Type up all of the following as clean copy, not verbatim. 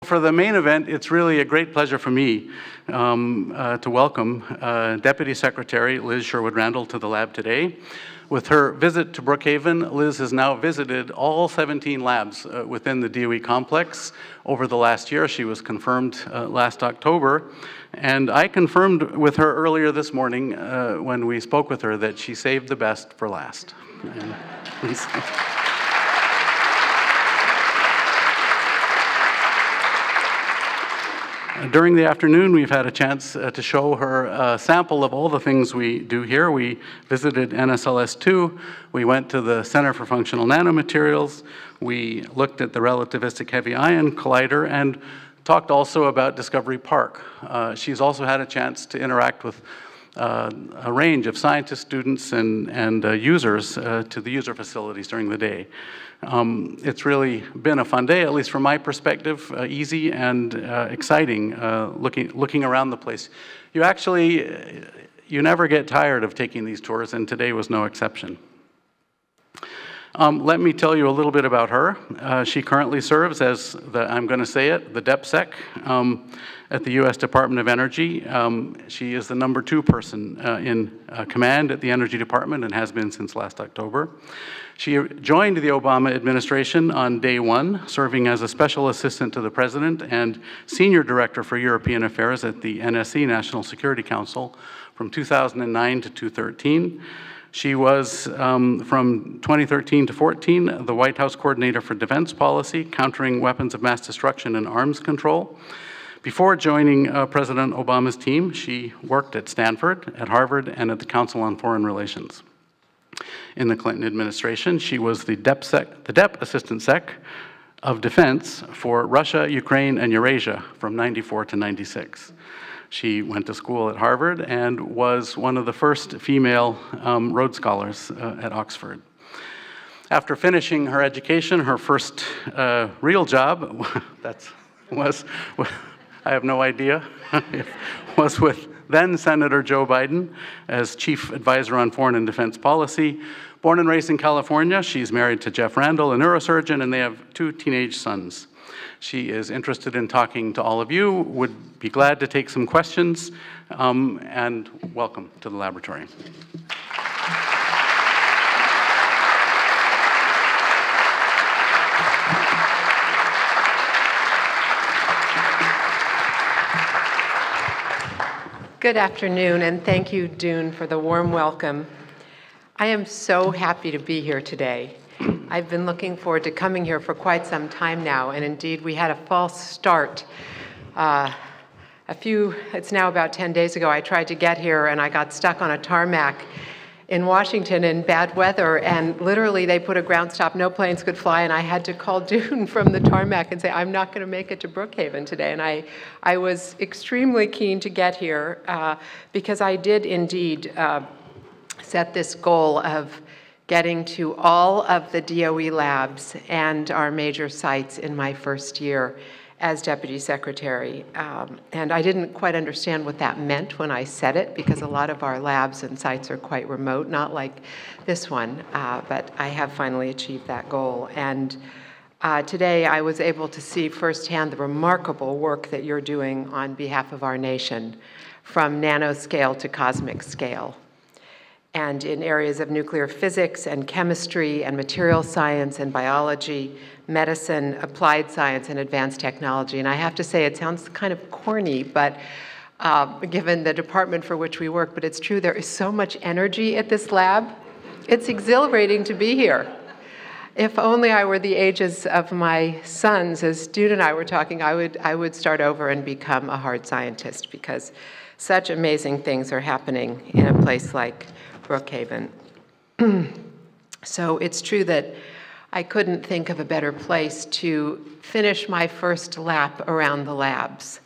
For the main event, it's really a great pleasure for me to welcome Deputy Secretary Liz Sherwood-Randall to the lab today. With her visit to Brookhaven, Liz has now visited all 17 labs within the DOE complex over the last year. She was confirmed last October, and I confirmed with her earlier this morning when we spoke with her that she saved the best for last. During the afternoon, we've had a chance to show her a sample of all the things we do here. We visited NSLS2, we went to the Center for Functional Nanomaterials, we looked at the relativistic heavy ion collider, and talked also about Discovery Park. She's also had a chance to interact with a range of scientists, students, and users to the user facilities during the day. It's really been a fun day, at least from my perspective, easy and exciting, looking around the place. You never get tired of taking these tours, and today was no exception. Let me tell you a little bit about her. She currently serves as I'm going to say it, the DepSec at the U.S. Department of Energy. She is the #2 person in command at the Energy Department and has been since last October. She joined the Obama administration on day one, serving as a special assistant to the president and senior director for European affairs at the NSC, National Security Council, from 2009 to 2013. She was, from 2013 to 2014, the White House Coordinator for Defense Policy, Countering Weapons of Mass Destruction and Arms Control. Before joining President Obama's team, she worked at Stanford, at Harvard, and at the Council on Foreign Relations. In the Clinton administration, she was the DEP Assistant Sec of Defense for Russia, Ukraine, and Eurasia from '94 to '96. She went to school at Harvard and was one of the first female Rhodes Scholars at Oxford. After finishing her education, her first real job was I have no idea, was with then Senator Joe Biden as Chief Advisor on Foreign and Defense Policy. Born and raised in California, she's married to Jeff Randall, a neurosurgeon, and they have 2 teenage sons. She is interested in talking to all of you, would be glad to take some questions, and welcome to the laboratory. Good afternoon, and thank you, Dune, for the warm welcome. I am so happy to be here today. I've been looking forward to coming here for quite some time now, and indeed we had a false start. It's now about 10 days ago, I tried to get here and I got stuck on a tarmac in Washington in bad weather, and literally they put a ground stop, no planes could fly, and I had to call Dune from the tarmac and say, I'm not going to make it to Brookhaven today. And I was extremely keen to get here because I did indeed set this goal of getting to all of the DOE labs and our major sites in my first year as Deputy Secretary. And I didn't quite understand what that meant when I said it, because a lot of our labs and sites are quite remote, not like this one, but I have finally achieved that goal. And today I was able to see firsthand the remarkable work that you're doing on behalf of our nation, from nanoscale to cosmic scale, and in areas of nuclear physics and chemistry and material science and biology, medicine, applied science, and advanced technology. And I have to say, it sounds kind of corny, but given the department for which we work, but it's true, there is so much energy at this lab. It's exhilarating to be here. If only I were the ages of my sons, as Dude and I were talking, I would start over and become a hard scientist, because such amazing things are happening in a place like Brookhaven. So it's true that I couldn't think of a better place to finish my first lap around the labs,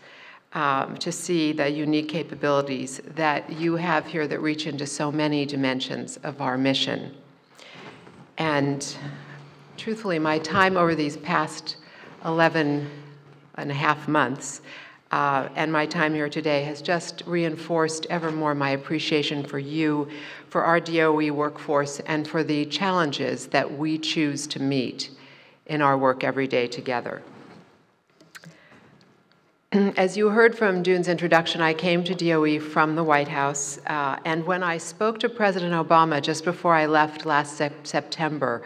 to see the unique capabilities that you have here that reach into so many dimensions of our mission. And truthfully, my time over these past 11 and a half months and my time here today has just reinforced ever more my appreciation for you, for our DOE workforce, and for the challenges that we choose to meet in our work every day together. As you heard from Dune's introduction, I came to DOE from the White House, and when I spoke to President Obama just before I left last September,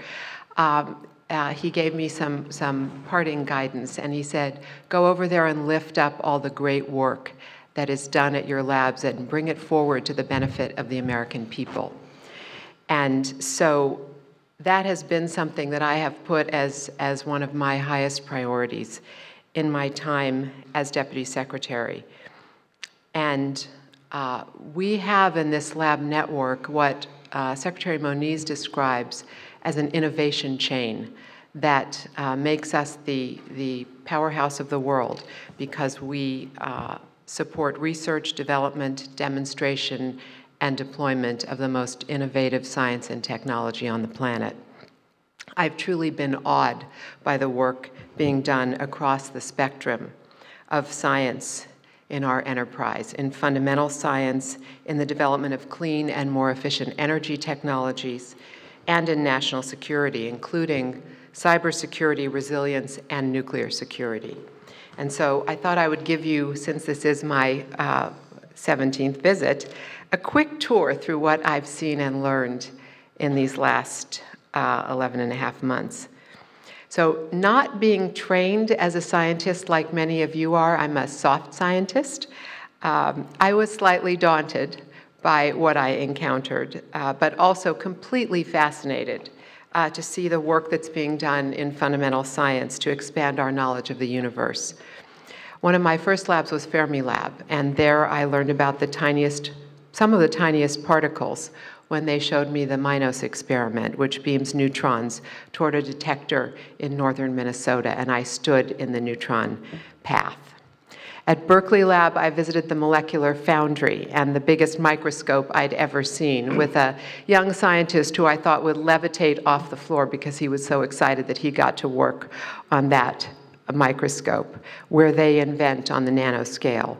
he gave me some parting guidance, and he said, go over there and lift up all the great work that is done at your labs and bring it forward to the benefit of the American people. And so that has been something that I have put as one of my highest priorities in my time as Deputy Secretary. And we have in this lab network what Secretary Moniz describes as an innovation chain that makes us the powerhouse of the world, because we support research, development, demonstration, and deployment of the most innovative science and technology on the planet. I've truly been awed by the work being done across the spectrum of science in our enterprise, in fundamental science, in the development of clean and more efficient energy technologies, and in national security, including cybersecurity, resilience, and nuclear security. And so I thought I would give you, since this is my 17th visit, a quick tour through what I've seen and learned in these last 11 and a half months. So not being trained as a scientist like many of you are, I'm a soft scientist, I was slightly daunted by what I encountered, but also completely fascinated to see the work that's being done in fundamental science to expand our knowledge of the universe. One of my first labs was Fermilab, and there I learned about some of the tiniest particles when they showed me the MINOS experiment, which beams neutrons toward a detector in northern Minnesota, and I stood in the neutron path. At Berkeley Lab, I visited the molecular foundry and the biggest microscope I'd ever seen, with a young scientist who I thought would levitate off the floor because he was so excited that he got to work on that microscope, where they invent on the nanoscale.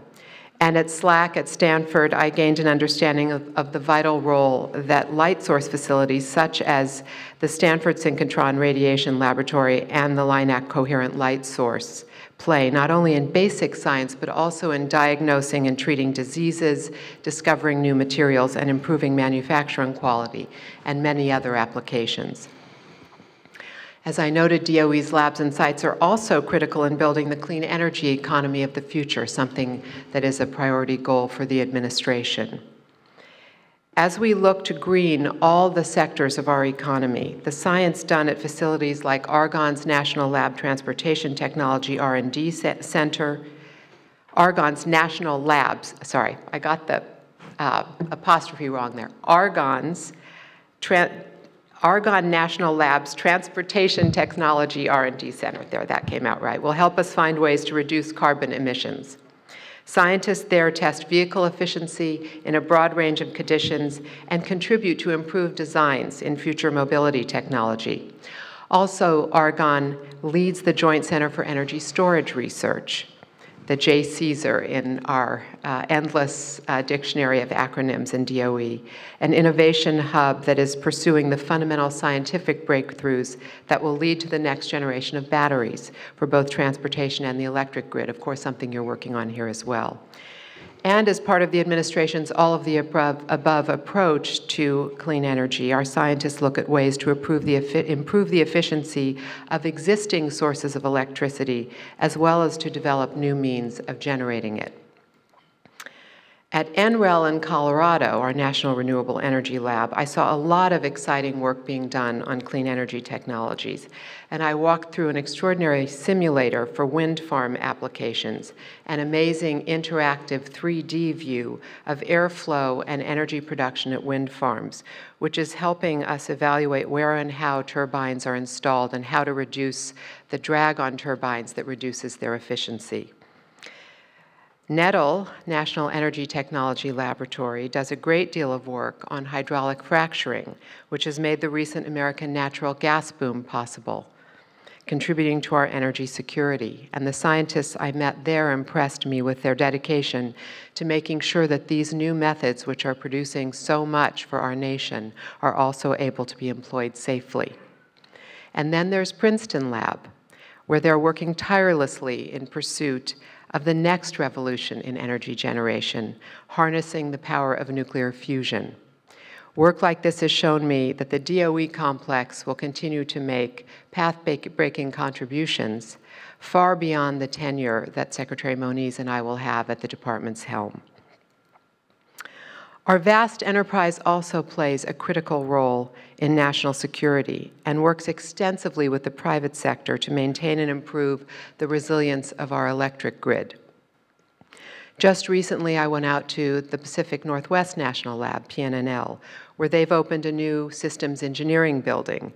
And at SLAC at Stanford, I gained an understanding of the vital role that light source facilities such as the Stanford Synchrotron Radiation Laboratory and the LINAC Coherent Light Source play, not only in basic science, but also in diagnosing and treating diseases, discovering new materials, and improving manufacturing quality, and many other applications. As I noted, DOE's labs and sites are also critical in building the clean energy economy of the future, something that is a priority goal for the administration. As we look to green all the sectors of our economy, the science done at facilities like Argonne's National Lab Transportation Technology R&D Center, Argonne's National Labs, sorry, I got the apostrophe wrong there, Argonne National Lab's Transportation Technology R&D Center, there, that came out right, will help us find ways to reduce carbon emissions. Scientists there test vehicle efficiency in a broad range of conditions and contribute to improved designs in future mobility technology. Also, Argonne leads the Joint Center for Energy Storage Research, the J. Caesar in our endless dictionary of acronyms in DOE, an innovation hub that is pursuing the fundamental scientific breakthroughs that will lead to the next generation of batteries for both transportation and the electric grid, of course, something you're working on here as well. And as part of the administration's all of the above approach to clean energy, our scientists look at ways to improve the efficiency of existing sources of electricity, as well as to develop new means of generating it. At NREL in Colorado, our National Renewable Energy Lab, I saw a lot of exciting work being done on clean energy technologies. And I walked through an extraordinary simulator for wind farm applications, an amazing interactive 3D view of airflow and energy production at wind farms, which is helping us evaluate where and how turbines are installed and how to reduce the drag on turbines that reduces their efficiency. NETL, National Energy Technology Laboratory, does a great deal of work on hydraulic fracturing, which has made the recent American natural gas boom possible, contributing to our energy security. And the scientists I met there impressed me with their dedication to making sure that these new methods, which are producing so much for our nation, are also able to be employed safely. And then there's Princeton Lab, where they're working tirelessly in pursuit of the next revolution in energy generation, harnessing the power of nuclear fusion. Work like this has shown me that the DOE complex will continue to make path-breaking contributions far beyond the tenure that Secretary Moniz and I will have at the department's helm. Our vast enterprise also plays a critical role in national security and works extensively with the private sector to maintain and improve the resilience of our electric grid. Just recently, I went out to the Pacific Northwest National Lab, PNNL, where they've opened a new systems engineering building.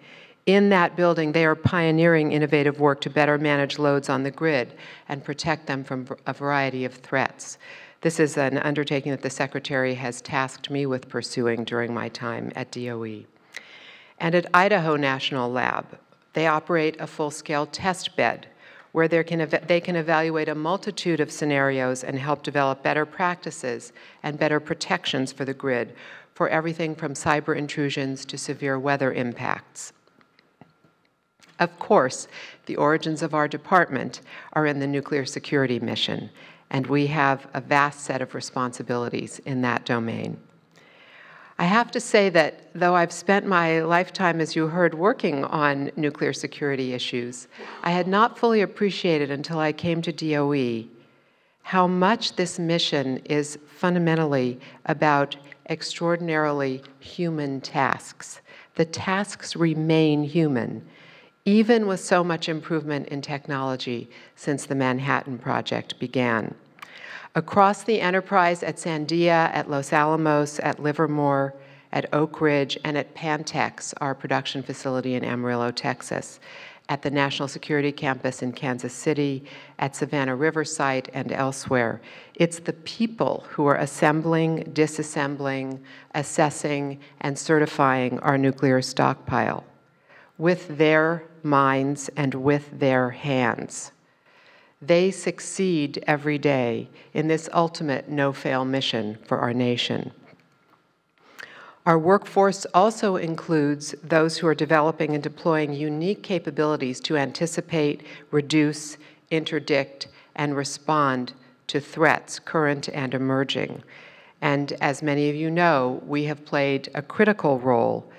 In that building, they are pioneering innovative work to better manage loads on the grid and protect them from a variety of threats. This is an undertaking that the Secretary has tasked me with pursuing during my time at DOE. And at Idaho National Lab, they operate a full-scale test bed where they can evaluate a multitude of scenarios and help develop better practices and better protections for the grid for everything from cyber intrusions to severe weather impacts. Of course, the origins of our department are in the nuclear security mission, and we have a vast set of responsibilities in that domain. I have to say that though I've spent my lifetime, as you heard, working on nuclear security issues, I had not fully appreciated until I came to DOE how much this mission is fundamentally about extraordinarily human tasks. The tasks remain human, even with so much improvement in technology since the Manhattan Project began. Across the enterprise at Sandia, at Los Alamos, at Livermore, at Oak Ridge, and at Pantex, our production facility in Amarillo, Texas, at the National Security Campus in Kansas City, at Savannah River Site, and elsewhere, it's the people who are assembling, disassembling, assessing, and certifying our nuclear stockpile with their minds and with their hands. They succeed every day in this ultimate no-fail mission for our nation. Our workforce also includes those who are developing and deploying unique capabilities to anticipate, reduce, interdict, and respond to threats, current and emerging. And as many of you know, we have played a critical role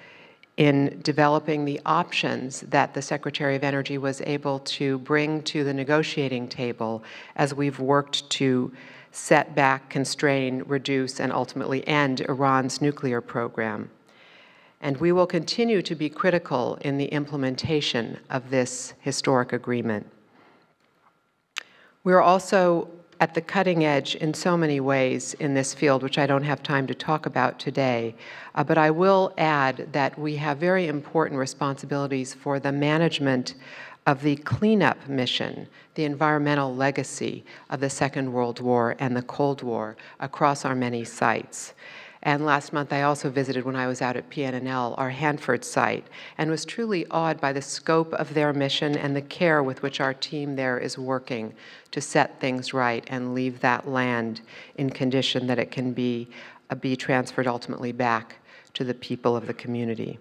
in developing the options that the Secretary of Energy was able to bring to the negotiating table as we've worked to set back, constrain, reduce, and ultimately end Iran's nuclear program. And we will continue to be critical in the implementation of this historic agreement. We're also at the cutting edge in so many ways in this field, which I don't have time to talk about today. But I will add that we have very important responsibilities for the management of the cleanup mission, the environmental legacy of the Second World War and the Cold War across our many sites. And last month, I also visited, when I was out at PNNL, our Hanford site, and was truly awed by the scope of their mission and the care with which our team there is working to set things right and leave that land in condition that it can be transferred ultimately back to the people of the community.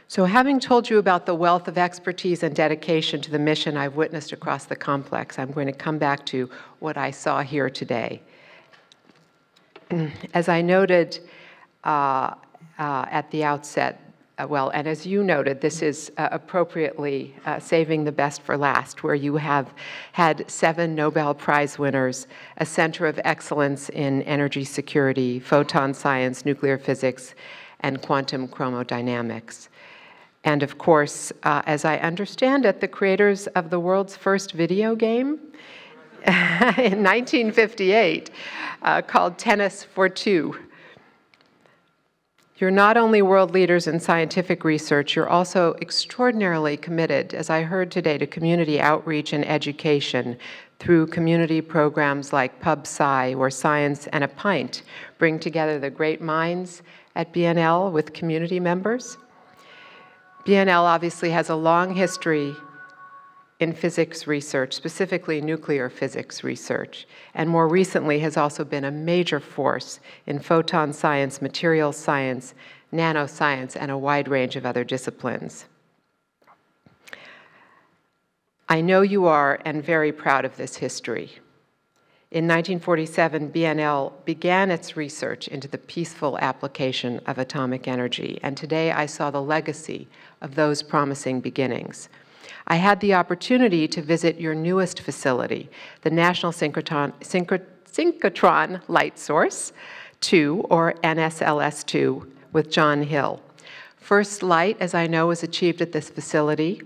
So having told you about the wealth of expertise and dedication to the mission I've witnessed across the complex, I'm going to come back to what I saw here today. As I noted at the outset, and as you noted, this is appropriately saving the best for last, where you have had 7 Nobel Prize winners, a center of excellence in energy security, photon science, nuclear physics, and quantum chromodynamics. And of course, as I understand it, the creators of the world's first video game in 1958 called Tennis for Two. You're not only world leaders in scientific research, you're also extraordinarily committed, as I heard today, to community outreach and education through community programs like PubSci, where Science and a Pint bring together the great minds at BNL with community members. BNL obviously has a long history in physics research, specifically nuclear physics research, and more recently has also been a major force in photon science, materials science, nanoscience, and a wide range of other disciplines. I know you are, and very proud of this history. In 1947, BNL began its research into the peaceful application of atomic energy, and today I saw the legacy of those promising beginnings. I had the opportunity to visit your newest facility, the National Synchrotron Light Source 2, or NSLS-2, with John Hill. First light, as I know, was achieved at this facility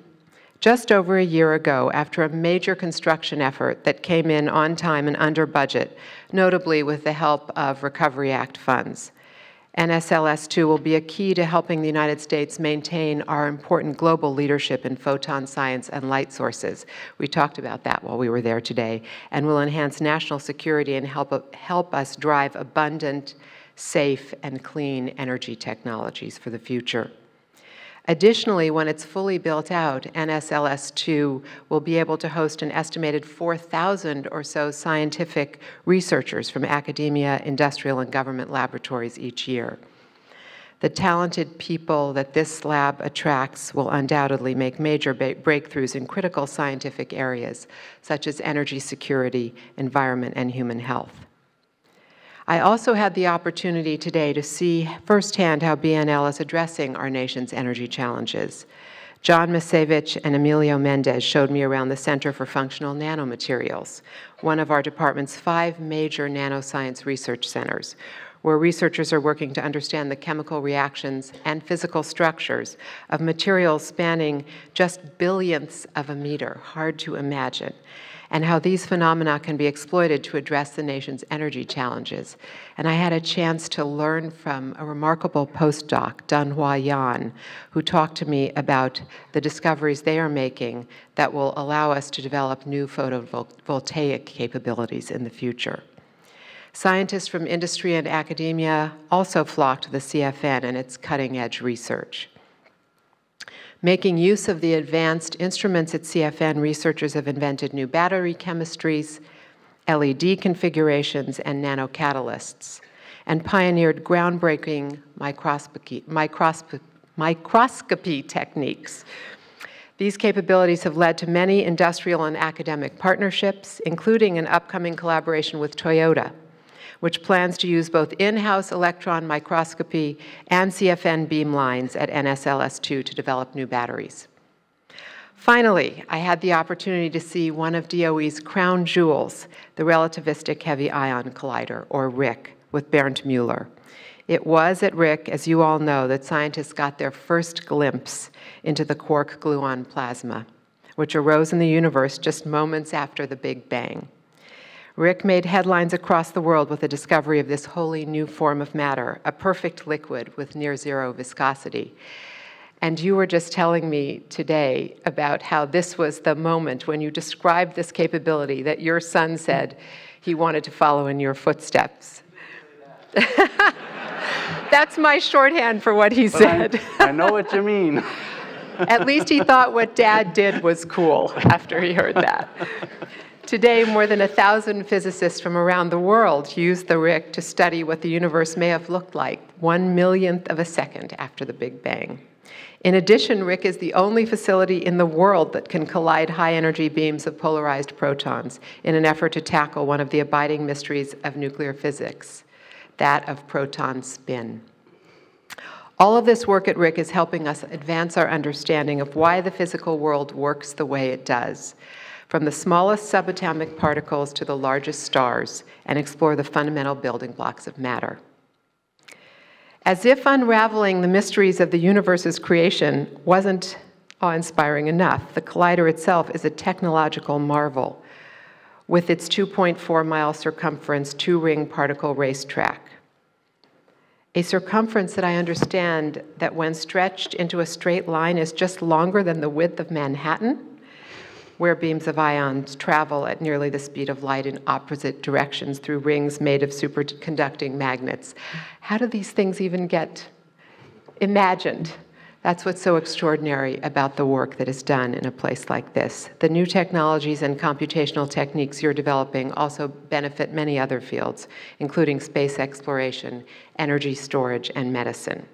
just over a year ago after a major construction effort that came in on time and under budget, notably with the help of Recovery Act funds. NSLS-2 will be a key to helping the United States maintain our important global leadership in photon science and light sources. We talked about that while we were there today, and will enhance national security and help us drive abundant, safe, and clean energy technologies for the future. Additionally, when it's fully built out, NSLS-2 will be able to host an estimated 4,000 or so scientific researchers from academia, industrial, and government laboratories each year. The talented people that this lab attracts will undoubtedly make major breakthroughs in critical scientific areas, such as energy security, environment, and human health. I also had the opportunity today to see firsthand how BNL is addressing our nation's energy challenges. John Misevich and Emilio Mendez showed me around the Center for Functional Nanomaterials, one of our department's 5 major nanoscience research centers, where researchers are working to understand the chemical reactions and physical structures of materials spanning just billionths of a meter, hard to imagine, and how these phenomena can be exploited to address the nation's energy challenges. And I had a chance to learn from a remarkable postdoc, Dunhua Yan, who talked to me about the discoveries they are making that will allow us to develop new photovoltaic capabilities in the future. Scientists from industry and academia also flock to the CFN and its cutting-edge research. Making use of the advanced instruments at CFN, researchers have invented new battery chemistries, LED configurations, and nanocatalysts, and pioneered groundbreaking microscopy techniques. These capabilities have led to many industrial and academic partnerships, including an upcoming collaboration with Toyota, which plans to use both in-house electron microscopy and CFN beam lines at NSLS-2 to develop new batteries. Finally, I had the opportunity to see one of DOE's crown jewels, the Relativistic Heavy Ion Collider, or RHIC, with Bernd Mueller. It was at RHIC, as you all know, that scientists got their first glimpse into the quark-gluon plasma, which arose in the universe just moments after the Big Bang. RHIC made headlines across the world with the discovery of this wholly new form of matter, a perfect liquid with near-zero viscosity. And you were just telling me today about how this was the moment when you described this capability that your son said he wanted to follow in your footsteps. That's my shorthand for what he said. I know what you mean. At least he thought what Dad did was cool after he heard that. Today, more than 1,000 physicists from around the world use the RHIC to study what the universe may have looked like 1/1,000,000th of a second after the Big Bang. In addition, RHIC is the only facility in the world that can collide high-energy beams of polarized protons in an effort to tackle one of the abiding mysteries of nuclear physics, that of proton spin. All of this work at RHIC is helping us advance our understanding of why the physical world works the way it does, from the smallest subatomic particles to the largest stars, and explore the fundamental building blocks of matter. As if unraveling the mysteries of the universe's creation wasn't awe-inspiring enough, the collider itself is a technological marvel with its 2.4-mile circumference 2-ring particle racetrack. A circumference that I understand that when stretched into a straight line is just longer than the width of Manhattan, where beams of ions travel at nearly the speed of light in opposite directions through rings made of superconducting magnets. How do these things even get imagined? That's what's so extraordinary about the work that is done in a place like this. The new technologies and computational techniques you're developing also benefit many other fields, including space exploration, energy storage, and medicine.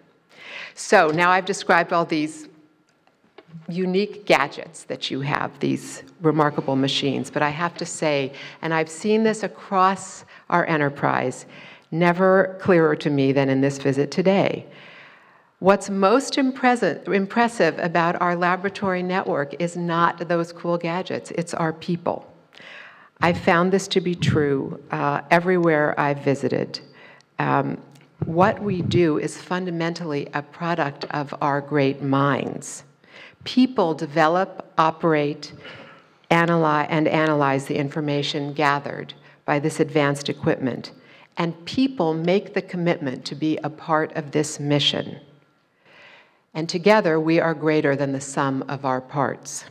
So now I've described all these unique gadgets that you have, these remarkable machines. But I have to say, and I've seen this across our enterprise, never clearer to me than in this visit today. What's most impressive about our laboratory network is not those cool gadgets, it's our people. I've found this to be true everywhere I've visited. What we do is fundamentally a product of our great minds. People develop, operate, analyze the information gathered by this advanced equipment, and people make the commitment to be a part of this mission. And together, we are greater than the sum of our parts.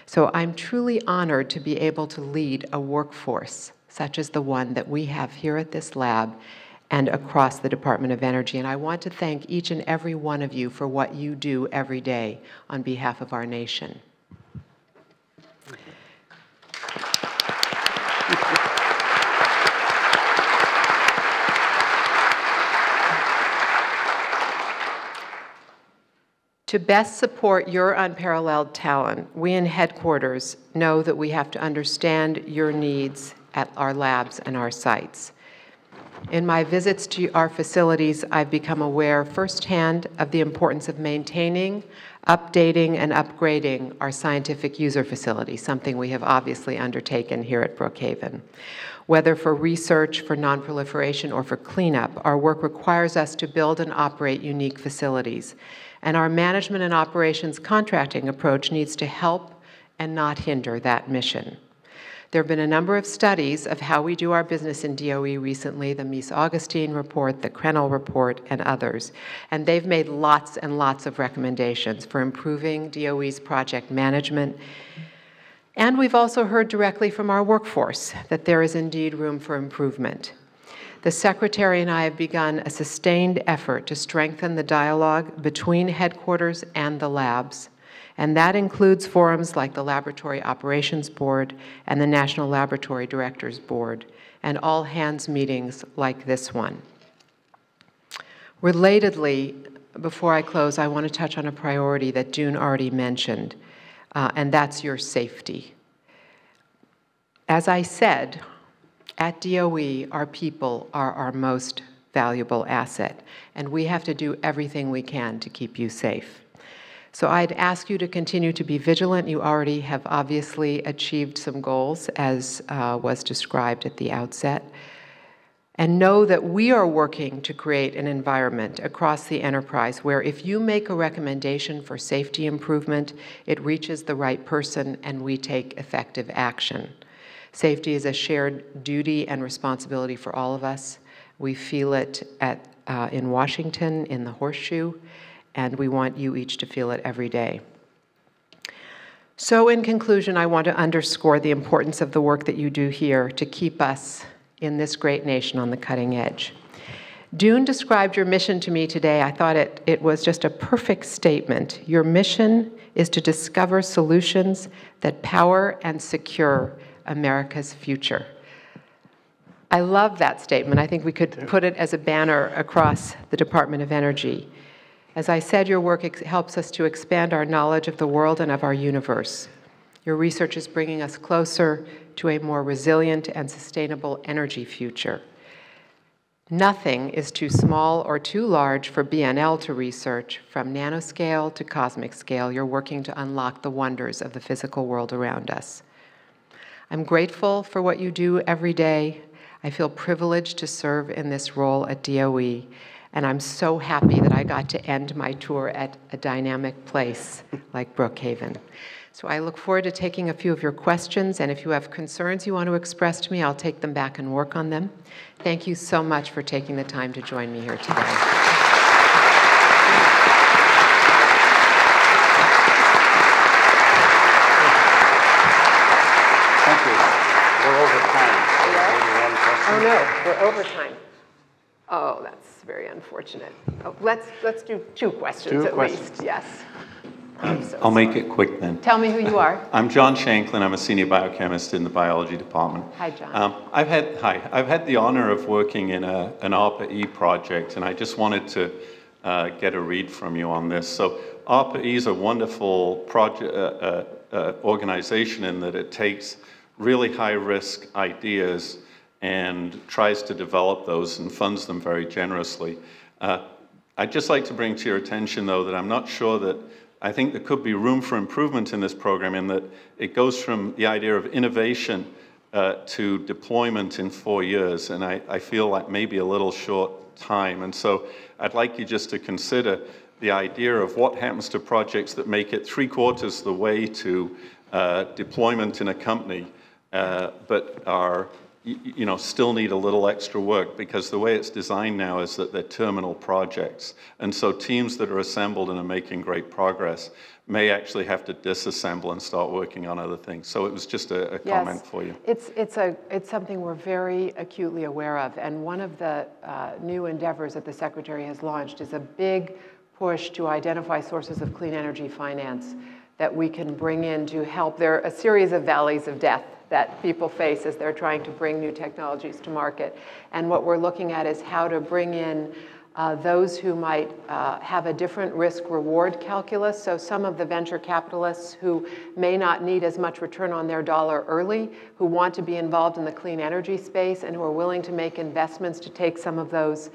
So I'm truly honored to be able to lead a workforce such as the one that we have here at this lab and across the Department of Energy. And I want to thank each and every one of you for what you do every day on behalf of our nation. To best support your unparalleled talent, we in headquarters know that we have to understand your needs at our labs and our sites. In my visits to our facilities, I've become aware firsthand of the importance of maintaining, updating, and upgrading our scientific user facility, something we have obviously undertaken here at Brookhaven. Whether for research, for nonproliferation, or for cleanup, our work requires us to build and operate unique facilities. And our management and operations contracting approach needs to help and not hinder that mission. There have been a number of studies of how we do our business in DOE recently, the Mies-Augustine report, the Krennel report, and others. And they've made lots and lots of recommendations for improving DOE's project management. And we've also heard directly from our workforce that there is indeed room for improvement. The Secretary and I have begun a sustained effort to strengthen the dialogue between headquarters and the labs, and that includes forums like the Laboratory Operations Board and the National Laboratory Directors Board, and all-hands meetings like this one. Relatedly, before I close, I want to touch on a priority that June already mentioned, and that's your safety. As I said, at DOE, our people are our most valuable asset, and we have to do everything we can to keep you safe. So I'd ask you to continue to be vigilant. You already have obviously achieved some goals, as was described at the outset. And know that we are working to create an environment across the enterprise where if you make a recommendation for safety improvement, it reaches the right person and we take effective action. Safety is a shared duty and responsibility for all of us. We feel it in Washington, in the Horseshoe, and we want you each to feel it every day. So in conclusion, I want to underscore the importance of the work that you do here to keep us in this great nation on the cutting edge. Dune described your mission to me today. I thought it was just a perfect statement. Your mission is to discover solutions that power and secure America's future. I love that statement. I think we could put it as a banner across the Department of Energy. As I said, your work helps us to expand our knowledge of the world and of our universe. Your research is bringing us closer to a more resilient and sustainable energy future. Nothing is too small or too large for BNL to research. From nanoscale to cosmic scale, you're working to unlock the wonders of the physical world around us. I'm grateful for what you do every day. I feel privileged to serve in this role at DOE, and I'm so happy that I got to end my tour at a dynamic place like Brookhaven. So I look forward to taking a few of your questions, and if you have concerns you want to express to me, I'll take them back and work on them. Thank you so much for taking the time to join me here today. Thank you. We're over time. Oh no, we're over time. Oh, that's very unfortunate. Oh, let's do two questions at least. Yes. I'll make it quick then. Tell me who you are. I'm John Shanklin. I'm a senior biochemist in the biology department. Hi, John. I've had the honor of working in an ARPA-E project, and I just wanted to get a read from you on this. So ARPA is a wonderful project, organization in that it takes really high-risk ideas and tries to develop those and funds them very generously. I'd just like to bring to your attention, though, that I'm not sure that I think there could be room for improvement in this program in that it goes from the idea of innovation to deployment in 4 years, and I feel like maybe a little short time. And so I'd like you just to consider the idea of what happens to projects that make it 3/4 the way to deployment in a company, but are, you know, still need a little extra work, because the way it's designed now is that they're terminal projects. And so teams that are assembled and are making great progress may actually have to disassemble and start working on other things. So it was just a comment for you. It's something we're very acutely aware of. And one of the new endeavors that the Secretary has launched is a big push to identify sources of clean energy finance that we can bring in to help. There are a series of valleys of death that people face as they're trying to bring new technologies to market. And what we're looking at is how to bring in those who might have a different risk-reward calculus. So some of the venture capitalists who may not need as much return on their dollar early, who want to be involved in the clean energy space and who are willing to make investments to take some of those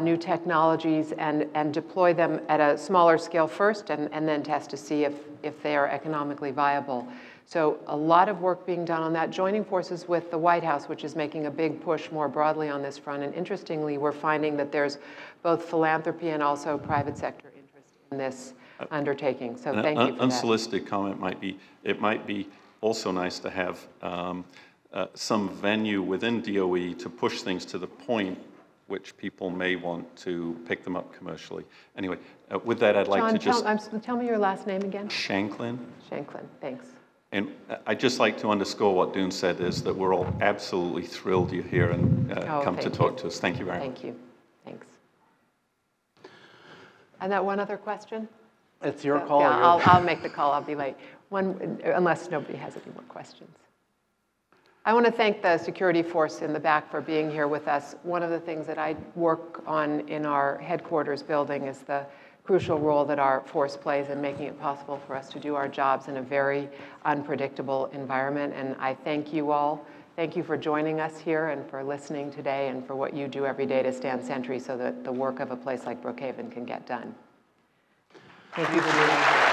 new technologies and deploy them at a smaller scale first and then test to see if they are economically viable. So a lot of work being done on that, joining forces with the White House, which is making a big push more broadly on this front. And interestingly, we're finding that there's both philanthropy and also private sector interest in this undertaking. So thank you for that. Unsolicited comment might be, it might be also nice to have some venue within DOE to push things to the point which people may want to pick them up commercially. Anyway, with that, I'd like to just... Tell me your last name again. Shanklin. Shanklin, thanks. And I'd just like to underscore what Dune said, is that we're all absolutely thrilled you're here and come to talk to us. Thank you very much. Thank you. Thanks. And that one other question? It's your call. Yeah, I'll make the call. I'll be late. Unless nobody has any more questions. I want to thank the security force in the back for being here with us. One of the things that I work on in our headquarters building is the crucial role that our force plays in making it possible for us to do our jobs in a very unpredictable environment. And I thank you all. Thank you for joining us here and for listening today and for what you do every day to stand sentry so that the work of a place like Brookhaven can get done. Thank you for being here.